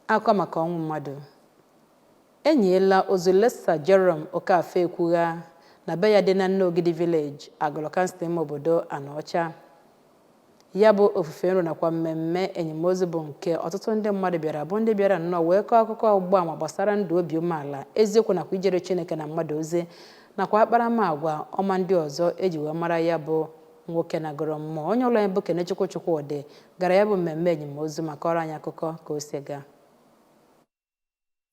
Akwa maka ọnwụ mmadụ. Enyela ozu Lesa Jerome Okafe Ekwugha na be ya dị na Nneogidi village, Agulu Kansụl obodo Anaocha. Ya bụ ofufe nro nakwa mmemme enyemozu bụ nke ọtụtụ ndị mmadụ bịara bụ ndị bịara nnọọ wee kọọ akụkọ ọgbụgba ama gbasara ndụ obi umeala, eziokwu nakwa ijere Chineke na mmadụ ozi nakwa akparamagwa ọma ndị ọzọ eji wee mara ya bụ nwoke nagoro mmụọ. Onye ụlọ anyị bụ Kenechukwu Chukwudị gara ya bụ mmemme enyemozu maka ọrụ anyị akụkọ ka o si gaa.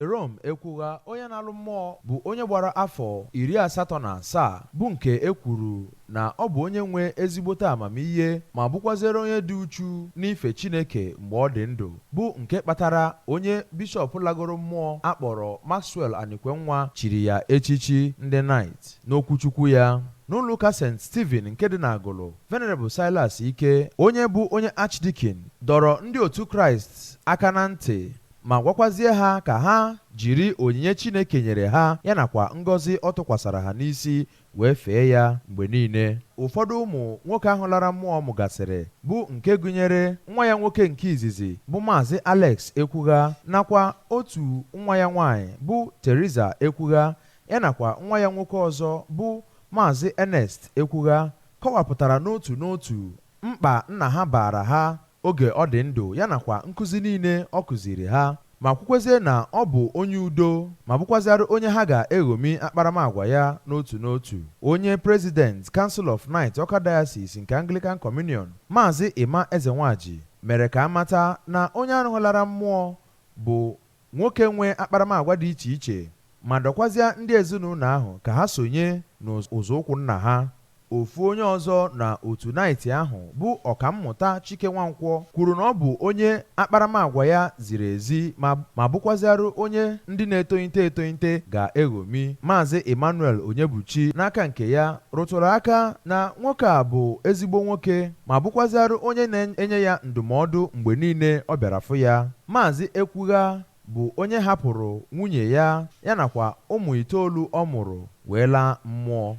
Jerome Ekwugha onye na-alụ mmụọ bụ onye gbara afọ 87 bụ nke ekwuru na ọ bụ onye nwe ezigbote amamihe ma bụkwazere onye dị uchu n'ife Chineke mgbe ọ dị ndụ, bụ nke kpatara onye bishọp lagoro mmụọ akpọrọ Maxwell Anikwenwa chiri ya echichi ndị Knight. N'okwuchukwu ya n'ụlọụka St. Stephen nke dị n'Agulu, Venerable Silas Ike onye bụ onye Archdeacon dọrọ ndị otu Kraịst aka na ntị ma gwakwazie ha ka ha jiri onyinye Chineke nyere ha ya nakwa ngọzi ọ tụkwasara ha n'isi wee fee ya mgbe niile. Ụfọdụ ụmụ nwoke ahụ lara mmụọ mụgasịrị bụ nke gụnyere nwa ya nwoke nke izizi bụ Mazi Alex Ekwugha nakwa otu nwa ya nwaanyị bụ Teresa Ekwugha ya nakwa nwa ya nwoke ọzọ bụ Mazi Ernest Ekwugha kọwapụtara n'otu n'otu mkpa nna ha baara ha oge ọ dị ndụ ya nakwa nkụzi niile ọ kụziri ha, ma kwukwezie na ọ bụ onye udo ma bụkwazịara onye ha ga-eghomi akparamagwa ya n'otu n'otu. Onye President Council of Knight Ọka Diocese nke Anglican Communion Maazị Ima Ezenwaji mere ka amata na onye arụghịlara mmụọ bụ nwoke nwe akparamagwa dị iche iche ma dọkwazịa ndị ezinụlọ ahụ ka ha sonye n'ụzọụkwụ nna ha. Ofu onye ọzọ na otu Knight ahụ bụ ọkammụta Chike Nwankwọ kwuru na ọ bụ onye akparamagwa ya ziri ezi ma bụkwazịarụ onye ndị na-etolite etolite ga-eghomi. Maazị Emmanuel Onyebuchi n'aka nke ya rụtụrụ aka na nwoke a bụ ezigbo nwoke ma bụkwazịarụ onye na-enye ya ndụmọdụ mgbe niile ọ bịara fụ ya. Maazị Ekwugha bụ onye hapụrụ nwunye ya nakwa ụmụ 9 ọ mụrụ wee laa mmụọ.